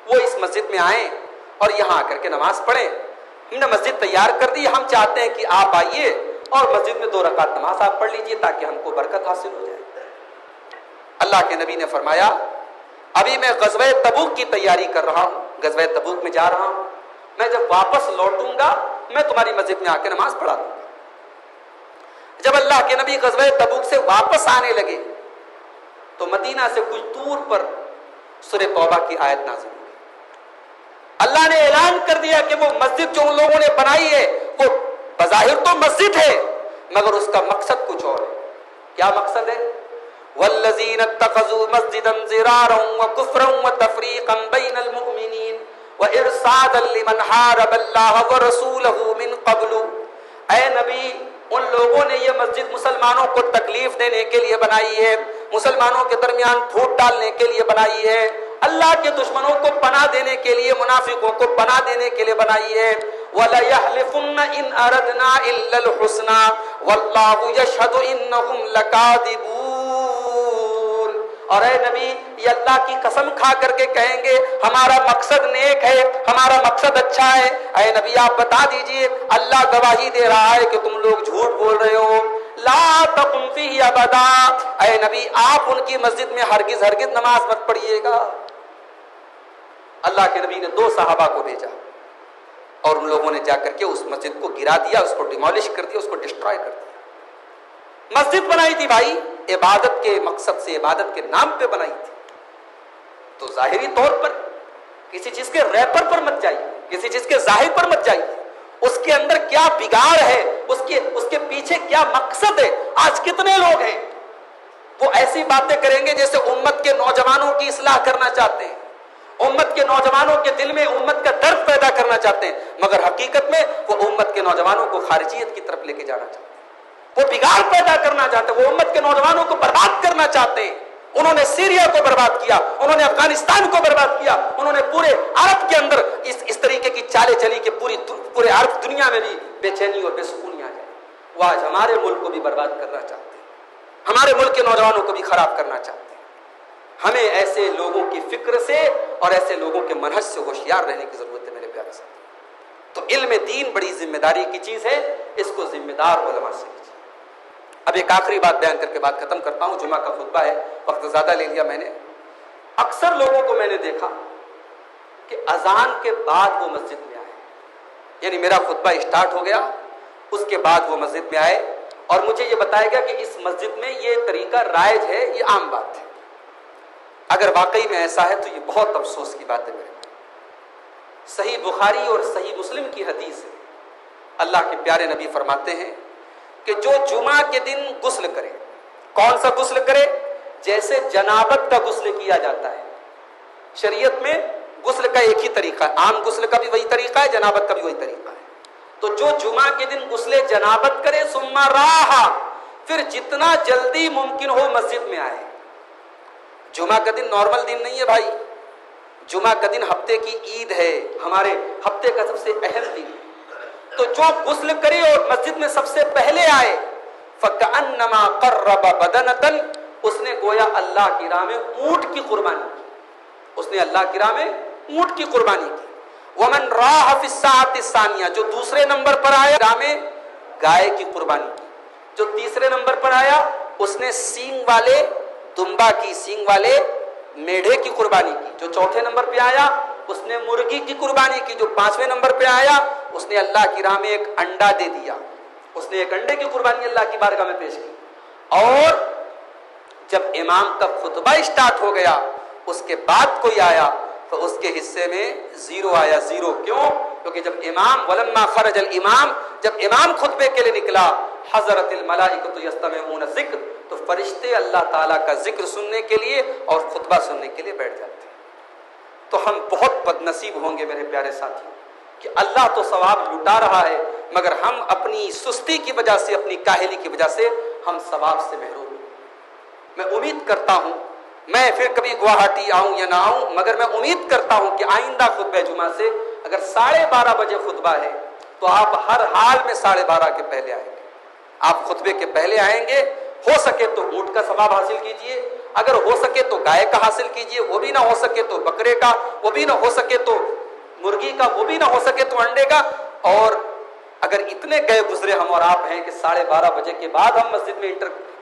وہ اس مسجد میں آئیں اور یہاں آ کر کے نماز پڑھیں. ہم نے مسجد تیار کر دی، ہم چاہتے ہیں کہ آپ آئیے اور مسجد میں 2 رکعت نماز آپ پڑھ لیجئے تاکہ ہم کو برکت حاصل ہو جائے. اللہ کے نبی نے فرمایا ابھی میں غزوہ تبوک کی تیاری کر رہا ہوں، غزوہ تبوک میں جا رہا ہوں، میں جب واپس لوٹوں گا میں تمہاری مسجد میں آ کے نماز پڑھا دوں گا. جب اللہ کے نبی غزوہ تبوک سے واپس آنے لگے تو مدینہ سے کچھ دور پر سورہ توبہ کی آیت نازل ہوئی. اللہ نے اعلان کر دیا کہ وہ مسجد جو ان لوگوں نے بنائی ہے وہ بظاہر تو مسجد ہے مگر اس کا مقصد کچھ اور ہے. کیا مقصد ہے؟ والذین اتخذوا مسجدا ضرارا وکفرا وتفریقا بین المؤمنین وارصادا لمن حارب اللہ ورسولہ من قبل. اے نبی، ان لوگوں نے یہ مسجد مسلمانوں کو تکلیف دینے کے لیے بنائی ہے، مسلمانوں کے درمیان پھوٹ ڈالنے کے لیے بنائی ہے، اللہ کے دشمنوں کو پناہ دینے کے لیے، منافقوں کو پناہ دینے کے لیے بنائی ہے. وَلَيَحْلِفُنَّ إِنْ أَرَدْنَا إِلَّا الْحُسْنَى وَاللَّهُ يَشْهَدُ إِنَّهُمْ لَكَاذِبُونَ. اور اے نبی، یہ اللہ کی قسم کھا کر کے کہیں گے ہمارا مقصد نیک ہے، ہمارا مقصد اچھا ہے. اے نبی آپ بتا دیجئے اللہ گواہی دے رہا ہے کہ تم لوگ جھوٹ بول رہے ہو. لا تقم فیہ ابدا. اے نبی آپ ان کی مسجد میں ہرگز نماز مت پڑھیے گا. اللہ کے نبی نے 2 صحابہ کو بھیجا اور ان لوگوں نے جا کر کے اس مسجد کو گرا دیا، اس کو ڈیمولش کر دیا، اس کو ڈسٹرائے کر دیا. مسجد بنائی تھی بھائی عبادت کے مقصد سے، عبادت کے نام پہ بنائی تھی. تو ظاہری طور پر کسی چیز کے ریپر پر مت جائیے، کسی چیز کے ظاہر پر مت جائیے، اس کے اندر کیا بگاڑ ہے، اس کے پیچھے کیا مقصد ہے. آج کتنے لوگ ہیں وہ ایسی باتیں کریں گے جیسے امت کے نوجوانوں کی اصلاح کرنا چاہتے ہیں، امت کے نوجوانوں کے دل میں امت کا درد پیدا کرنا چاہتے ہیں، مگر حقیقت میں وہ امت کے نوجوانوں کو خارجیت کی طرف لے کے جانا چاہتے ہیں، وہ بگاڑ پیدا کرنا چاہتے ہیں، وہ امت کے نوجوانوں کو برباد کرنا چاہتے ہیں. انہوں نے سیریا کو برباد کیا، انہوں نے افغانستان کو برباد کیا، انہوں نے پورے عرب کے اندر اس طریقے کی چالیں چلی کہ پورے عرب دنیا میں بھی بے چینی اور بے سکونی آ جائے. وہ آج ہمارے ملک کو بھی برباد کرنا چاہتے ہیں، ہمارے ملک کے نوجوانوں کو بھی خراب کرنا چاہتے ہیں. ہمیں ایسے لوگوں کی فکر سے اور ایسے لوگوں کے منہج سے ہوشیار رہنے کی ضرورت ہے میرے پیارے ساتھی. تو علم دین بڑی ذمہ داری کی چیز ہے، اس کو ذمہ دار علماء سے لیجیے. اب ایک آخری بات بیان کر کے بات ختم کرتا ہوں. جمعہ کا خطبہ ہے، وقت زیادہ لے لیا میں نے. اکثر لوگوں کو میں نے دیکھا کہ اذان کے بعد وہ مسجد میں آئے، یعنی میرا خطبہ اسٹارٹ ہو گیا اس کے بعد وہ مسجد میں آئے اور مجھے یہ بتایا گیا کہ اس مسجد میں یہ طریقہ رائج ہے، یہ عام بات ہے. اگر واقعی میں ایسا ہے تو یہ بہت افسوس کی بات ہے میرے. صحیح بخاری اور صحیح مسلم کی حدیث ہے، اللہ کے پیارے نبی فرماتے ہیں کہ جو جمعہ کے دن غسل کرے، کون سا غسل کرے؟ جیسے جنابت کا غسل کیا جاتا ہے. شریعت میں غسل کا ایک ہی طریقہ ہے، عام غسل کا بھی وہی طریقہ ہے، جنابت کا بھی وہی طریقہ ہے. تو جو جمعہ کے دن غسل جنابت کرے ثم راح، پھر جتنا جلدی ممکن ہو مسجد میں آئے. جمعہ کا دن نارمل دن نہیں ہے بھائی، جمعہ کا دن ہفتے کی عید ہے، ہمارے ہفتے کا سب سے اہم دن. تو جو غسل کرے اور مسجد میں سب سے پہلے آئے فَكَأَنَّمَا قَرَّبَ بَدَنَةً، اس نے گویا اللہ کی راہ میں اونٹ کی قربانی کی. اس نے اللہ کی راہ میں اونٹ کی قربانی کی. وَمَنْ رَاحَ فِي السَّاعَةِ الثَّانِيَةِ، جو دوسرے نمبر پر آیا راہ میں گائے کی قربانی کی. جو تیسرے نمبر پر آیا اس نے سینگ والے دمبا کی، سینگ والے میڑھے کی قربانی کی. جو چوتھے نمبر پہ آیا اس نے مرغی کی قربانی کی. جو پانچویں نمبر پہ آیا اس نے اللہ کی راہ میں ایک انڈا دے دیا، اس نے ایک انڈے کی قربانی اللہ کی بارگاہ میں پیش کی. اور جب امام کا خطبہ اسٹارٹ ہو گیا اس کے بعد کوئی آیا تو اس کے حصے میں زیرو آیا. زیرو کیوں؟ کیونکہ جب امام ولما خرج الامام، جب امام خطبے کے لیے نکلا حضرت الملائکۃ یستمعون الذکر، تو فرشتے اللہ تعالیٰ کا ذکر سننے کے لیے اور خطبہ سننے کے لیے بیٹھ جاتے ہیں. تو ہم بہت بد نصیب ہوں گے میرے پیارے ساتھی کہ اللہ تو ثواب لٹا رہا ہے مگر ہم اپنی سستی کی وجہ سے، اپنی کاہلی کی وجہ سے ہم ثواب سے محروم ہیں. میں امید کرتا ہوں میں پھر کبھی گوہاٹی آؤں یا نہ آؤں، مگر میں امید کرتا ہوں کہ آئندہ خطبہ جمعہ سے اگر 12:30 بجے خطبہ ہے تو آپ ہر حال میں 12:30 کے پہلے آئیں گے. آپ خطبے کے پہلے آئیں گے. ہو سکے تو اونٹ کا ثواب حاصل کیجئے، اگر ہو سکے تو گائے کا حاصل کیجئے، وہ بھی نہ ہو سکے تو بکرے کا، وہ بھی نہ ہو سکے تو مرغی کا، وہ بھی نہ ہو سکے تو انڈے کا. اور اگر اتنے گئے گزرے ہم اور آپ ہیں کہ 12:30 بجے کے بعد ہم مسجد میں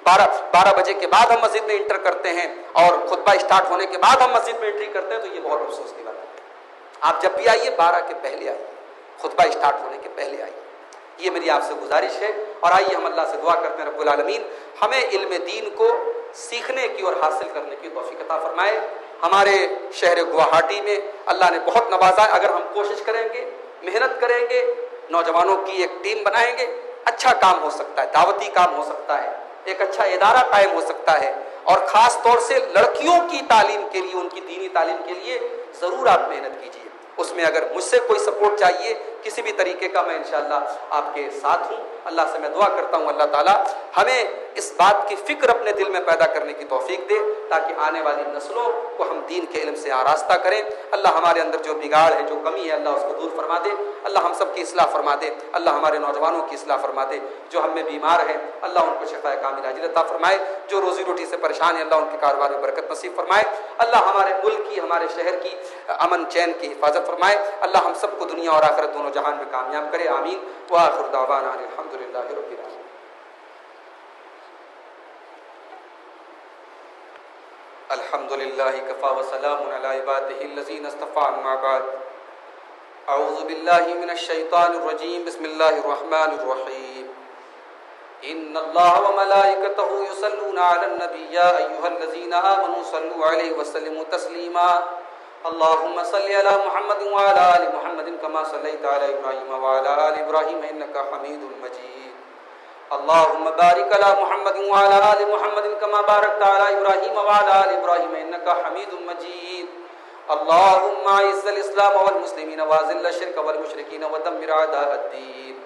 12 بجے کے بعد ہم مسجد میں انٹر کرتے ہیں اور خطبہ اسٹارٹ ہونے کے بعد ہم مسجد میں انٹری کرتے ہیں، تو یہ بہت افسوس کی بات ہے. آپ جب بھی آئیے 12 کے پہلے آئیے، خطبہ اسٹارٹ ہونے کے پہلے آئیے. یہ میری آپ سے گزارش ہے. اور آئیے ہم اللہ سے دعا کرتے ہیں رب العالمین ہمیں علم دین کو سیکھنے کی اور حاصل کرنے کی توفیق عطا فرمائے. ہمارے شہر گوہاٹی میں اللہ نے بہت نوازا ہے. اگر ہم کوشش کریں گے، محنت کریں گے، نوجوانوں کی ایک ٹیم بنائیں گے، اچھا کام ہو سکتا ہے، دعوتی کام ہو سکتا ہے، ایک اچھا ادارہ قائم ہو سکتا ہے. اور خاص طور سے لڑکیوں کی تعلیم کے لیے، ان کی دینی تعلیم کے لیے ضرور آپ محنت کیجیے. اس میں اگر مجھ سے کوئی سپورٹ چاہیے کسی بھی طریقے کا، میں انشاءاللہ آپ کے ساتھ ہوں. اللہ سے میں دعا کرتا ہوں اللہ تعالیٰ ہمیں اس بات کی فکر اپنے دل میں پیدا کرنے کی توفیق دے تاکہ آنے والی نسلوں کو ہم دین کے علم سے آراستہ کریں. اللہ ہمارے اندر جو بگاڑ ہے، جو کمی ہے، اللہ اس کو دور فرما دے. اللہ ہم سب کی اصلاح فرما دے. اللہ ہمارے نوجوانوں کی اصلاح فرما دے. جو ہم میں بیمار ہیں اللہ ان کو شفاء کاملہ عاجل عطا فرمائے. جو روزی روٹی سے پریشان ہیں اللہ ان کے کاروبار میں برکت نصیب فرمائے. اللہ ہمارے ملک کی، ہمارے شہر کی امن چین کی حفاظت فرمائے. اللہ ہم سب کو دنیا اور آخرت دونوں جہان میں کامیاب کرے. آمین. وآخر دعوانا الحمدللہ رب العالمین. الحمد للہ کفا وسلام علی عبادہ الذین اصطفى. اما بعد اعوذ باللہ من الشیطان الرجیم. بسم اللہ الرحمن الرحیم. ان اللہ وملائکتہ یصلون علی النبی یا ایھا الذین آمنوا صلوا علیہ وسلموا تسلیما. اللهم صل على محمد وعلى آل محمد كما صليت على إبراهيم وعلى آل إبراهيم إنك حميد مجيد. اللهم بارك على محمد وعلى آل محمد كما باركت على إبراهيم وعلى آل إبراهيم إنك حميد مجيد. اللهم أعز الإسلام والمسلمين وأذل الشرك والمشركين ودمر أعداء الدين.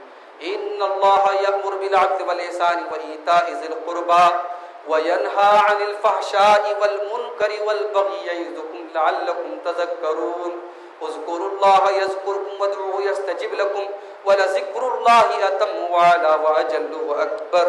إن الله يأمر بالعدل والإحسان وإيتاء ذي القربى وينهى عن الفحشاء والمنكر والبغي يعظكم لعلكم تذكرون. اذكروا الله يذكركم وادعوه يستجب لكم ولذكر الله أتم وأعلى وأجل وأكبر.